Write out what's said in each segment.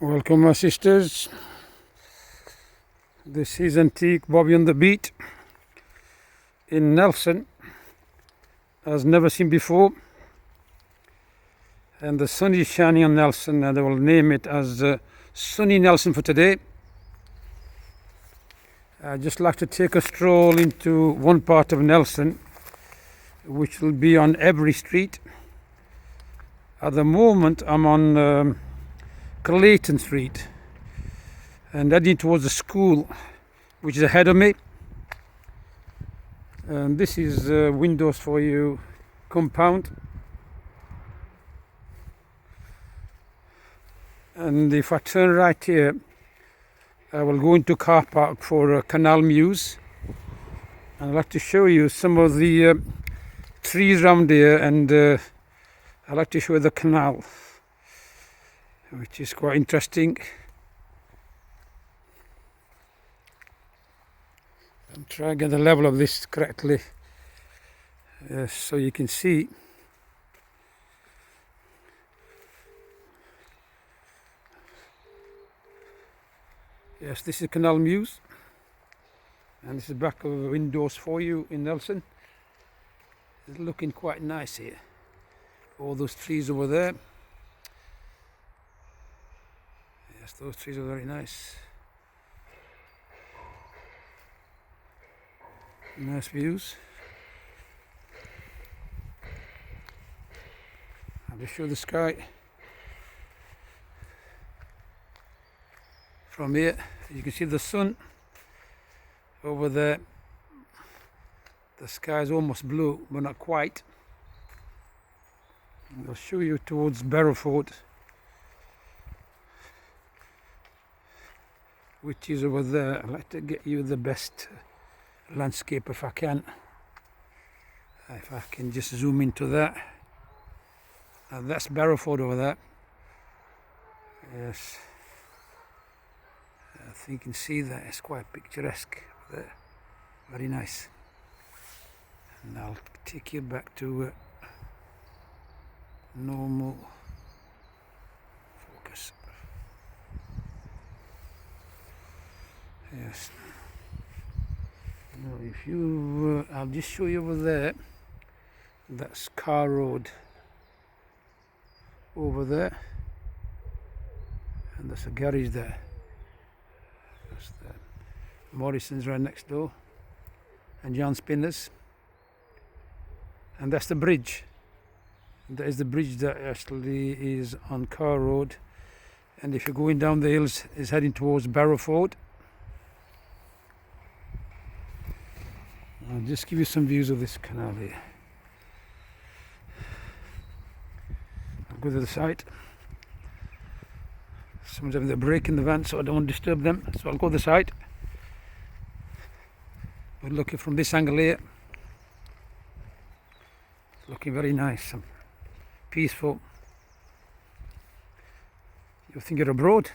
Welcome, my sisters. This is Antique Bobby on the beat in Nelson, as never seen before. And the sun is shining on Nelson, and they will name it as Sunny Nelson for today. I'd just like to take a stroll into one part of Nelson, which will be on Every Street. At the moment, I'm on Clayton Street and heading towards the school which is ahead of me. And this is Windows for You compound. And if I turn right here, I will go into car park for Canal Mews. And I'd like to show you some of the trees around here, and I'd like to show you the canal, which is quite interesting. I'm trying to get the level of this correctly so you can see. Yes, this is Canal Mews, and this is back of Windows for You in Nelson. It's looking quite nice here. All those trees over there. Yes, those trees are very nice. Nice views. I'll just show the sky from here. You can see the sun over there. The sky is almost blue, but not quite. I'll show you towards Barrowford, which is over there. I'd like to get you the best landscape if I can. If I can just zoom into that. And that's Barrowford over there. Yes. I think you can see that. It's quite picturesque over there. Very nice. And I'll take you back to normal focus. Yes. Now if you, I'll just show you over there. That's Car Road over there, and there's a garage there. That's the Morrison's right next door, and John Spinners, and that's the bridge. That is the bridge that actually is on Car Road, and if you're going down the hills, it's heading towards Barrowford. I'll just give you some views of this canal here. I'll go to the side. Someone's having a break in the van, so I don't want to disturb them, so I'll go to the side. We're looking from this angle here. It's looking very nice and peaceful. You think you're abroad?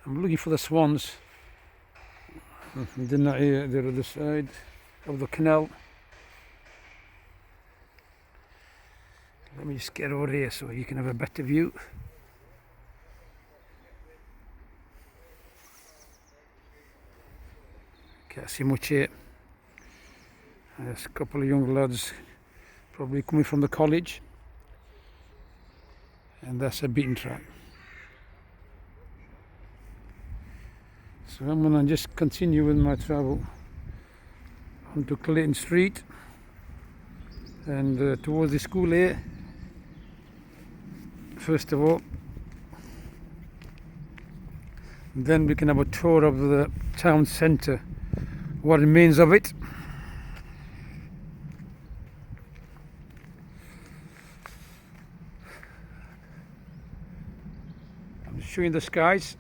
I'm looking for the swans. They're not here, they're on the side of the canal. Let me just get over here so you can have a better view. Can't see much here. There's a couple of young lads probably coming from the college, and that's a beaten track. So I'm going to just continue with my travel onto Clayton Street and towards the school here. First of all, then we can have a tour of the town centre, what remains of it. I'm showing the skies.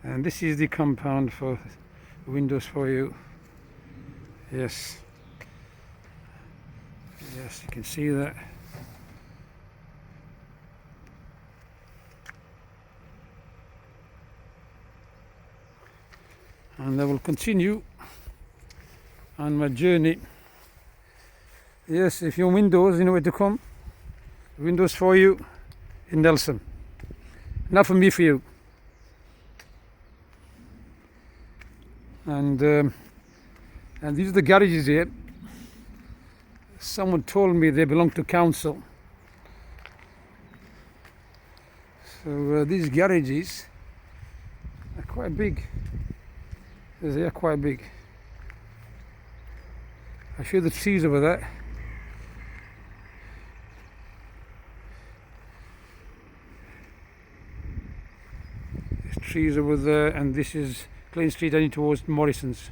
And this is the compound for Windows for You. Yes. Yes, you can see that. And I will continue on my journey. Yes, if you're Windows, you know where to come. Windows for you in Nelson. Not for me, for you. And these are the garages here. Someone told me they belong to council. So these garages are quite big. They are quite big. I'll show you the trees over there. There's trees over there, and this is Plain Street heading towards Morrison's.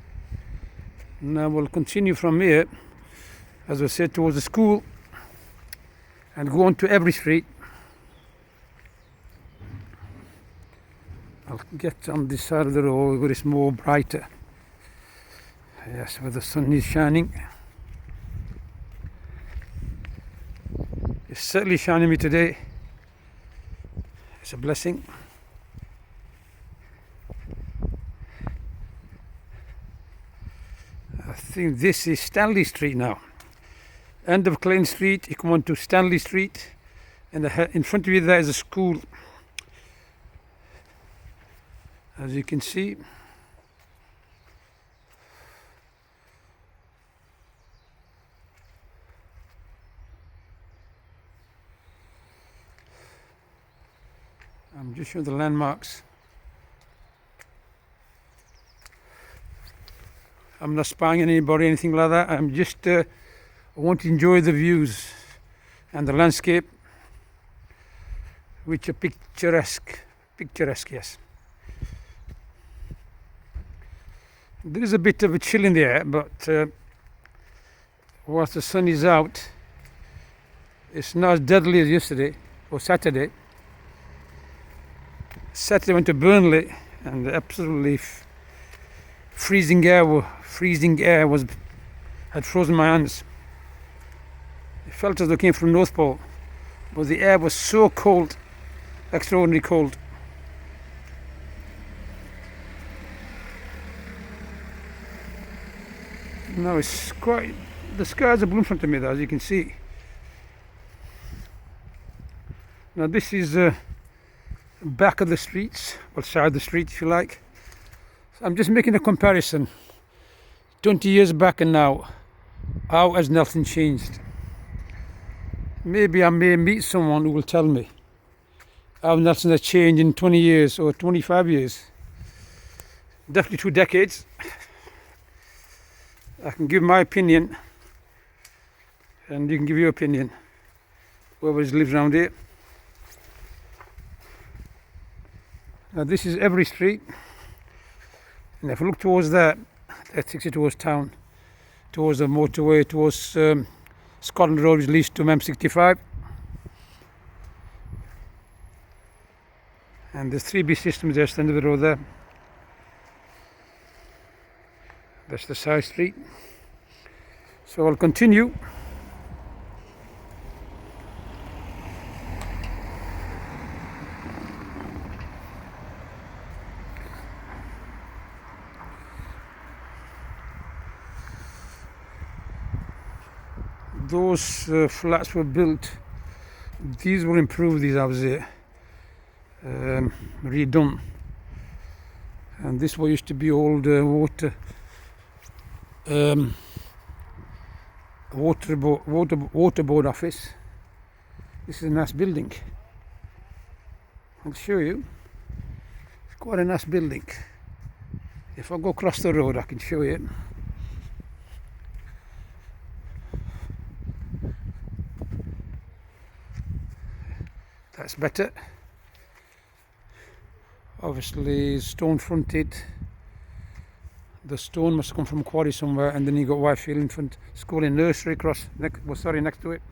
Now we'll continue from here, as I said, towards the school and go on to Every Street. I'll get on this side of the road where it's more brighter. Yes, where the sun is shining. It's certainly shining me today. It's a blessing. I think this is Stanley Street now. End of Plain Street, you come on to Stanley Street, and in front of you there is a school. As you can see. I'm just showing the landmarks. I'm not spying on anybody, anything like that. I'm just I want to enjoy the views and the landscape, which are picturesque. Picturesque, yes. There is a bit of a chill in the air, but whilst the sun is out, it's not as deadly as yesterday or Saturday. Saturday went to Burnley, and absolutely freezing air had frozen my hands. It felt as though it came from North Pole, but the air was so cold, extraordinarily cold. Now it's quite, the skies are blue in front of me there, as you can see. Now this is back of the streets, or side of the street if you like. So I'm just making a comparison, 20 years back and now. How has Nelson changed? Maybe I may meet someone who will tell me how Nelson has changed in 20 years or 25 years. Definitely 2 decades. I can give my opinion, and you can give your opinion, whoever lives around here. Now this is Every Street, and if you look towards that takes you towards town, towards the motorway, towards Scotland Road, which leads to M65. And there's 3B systems there, at the end of the road there. That's the side street. So I'll continue. Those flats were built, these were improved, these houses here, redone. And this one used to be old water board office. This is a nice building. I'll show you. It's quite a nice building. If I go across the road, I can show you. That's better. Obviously stone fronted. The stone must have come from a quarry somewhere, and then you got Whitefield in front, school and nursery next to it.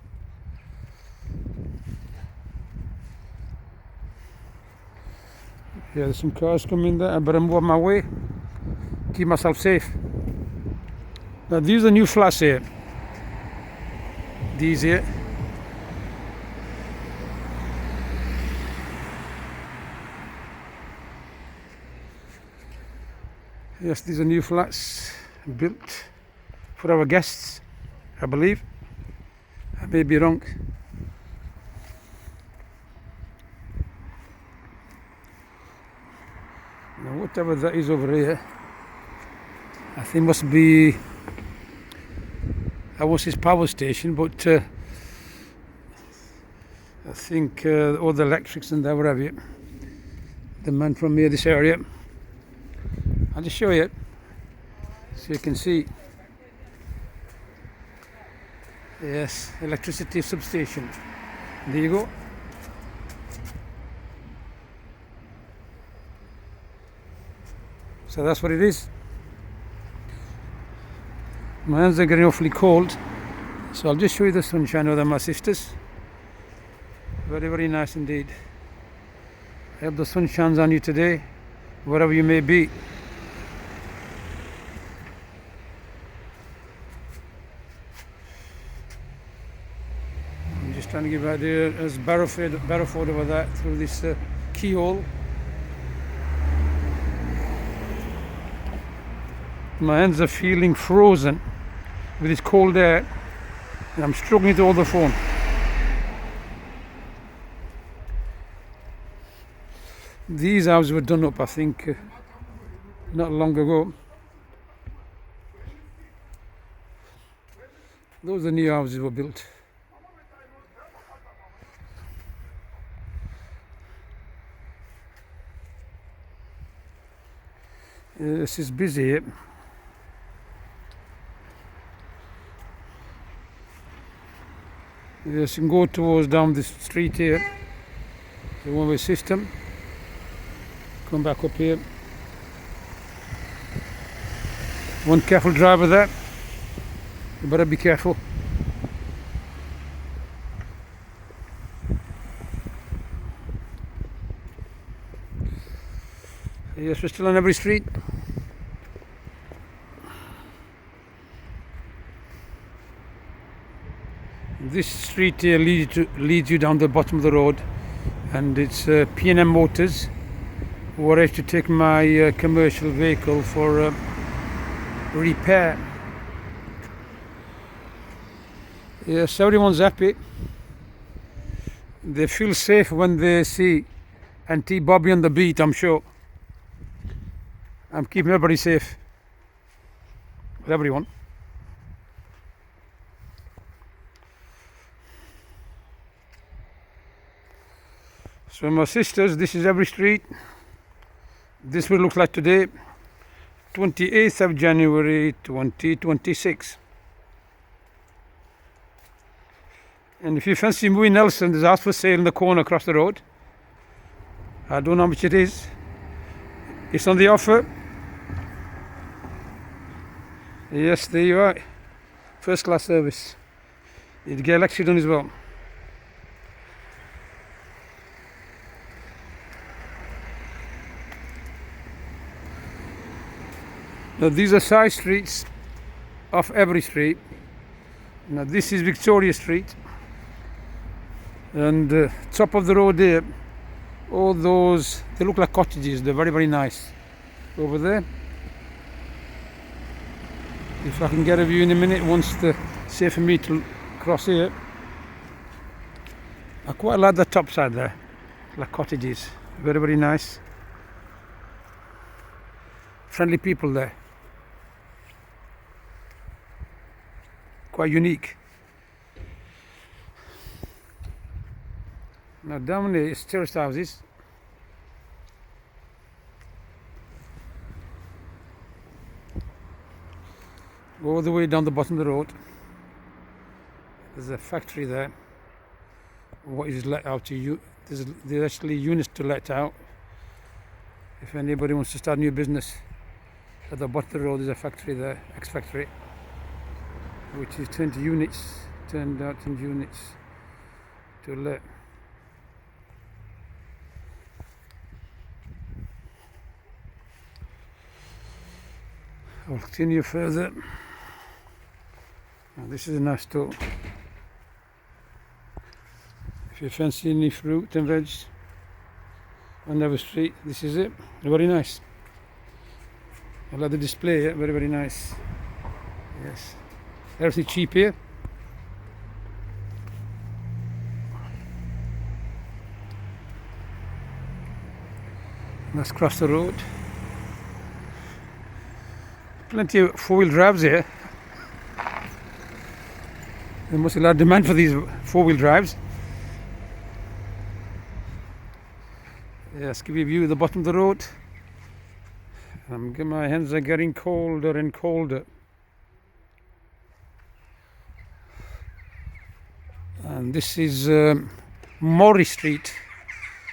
Yeah, there's some cars coming there. I better move on my way, keep myself safe. Now these are new flats here. These here. Yes, these are new flats built. for our guests, I believe. I may be wrong. Now, whatever that is over here, I think must be, I was his power station, but I think all the electrics and that, what have you. The man from here, this area. I'll just show you so you can see. Yes, electricity substation. There you go. So that's what it is. My hands are getting awfully cold, so I'll just show you the sunshine of them, my sisters. Very, very nice indeed. I hope the sun shines on you today, wherever you may be. I'm just trying to give you an idea. There's Barrowford over that through this keyhole. My hands are feeling frozen with this cold air, and I'm struggling to hold the phone. These houses were done up, I think, not long ago. Those are new houses were built. This is busy here. Yes, you can go towards down this street here, the one-way system. Come back up here. One careful driver there. You better be careful. Yes, we're still on every street. This street here leads you down the bottom of the road, and it's P&M Motors, where I used to take my commercial vehicle for repair. Yes, everyone's happy. They feel safe when they see Auntie Bobby on the beat, I'm sure. I'm keeping everybody safe. With everyone. So my sisters, this is every street. This will look like today, 28th of January 2026. And if you fancy moving Nelson, there's a house for sale in the corner across the road. I don't know how much it is. It's on the offer. Yes, there you are. First class service. You'd get electric done as well. Now these are side streets of every street. Now this is Victoria Street, and top of the road there, all those, they look like cottages. They're very, very nice over there. If I can get a view in a minute, once the safe for me to cross here. I quite like the top side there, like cottages. Very, very nice. Friendly people there. Quite unique. Now down there is terraced houses. All the way down the bottom of the road. There's a factory there. What is let out to you? There's actually units to let out. If anybody wants to start a new business, at the bottom of the road there's a factory there, ex-factory, which is turned out into units to let. I'll continue further. Now this is a nice store. If you fancy any fruit and veg on every street, this is it. Very nice. I like the display, yeah? Very, very nice. Yes. Everything cheap here. Let's cross the road. Plenty of four-wheel drives here. There must be a lot of demand for these four-wheel drives. Yes, give you a view of the bottom of the road. My hands are getting colder and colder. And this is Morris Street,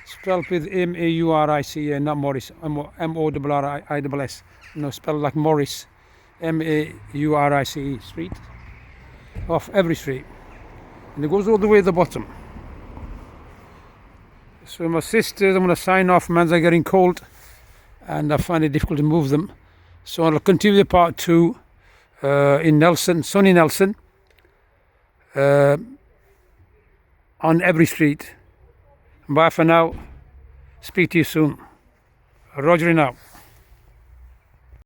spelled with M-A-U-R-I-C, not Morris, M-O-R-R-I-S. No, spelled like Morris, M-A-U-R-I-C Street, off every street. And it goes all the way to the bottom. So my sisters, I'm going to sign off. Man's are getting cold and I find it difficult to move them. So I'll continue the part 2 in Nelson, sunny Nelson, on every street. Bye for now. Speak to you soon. Roger and out.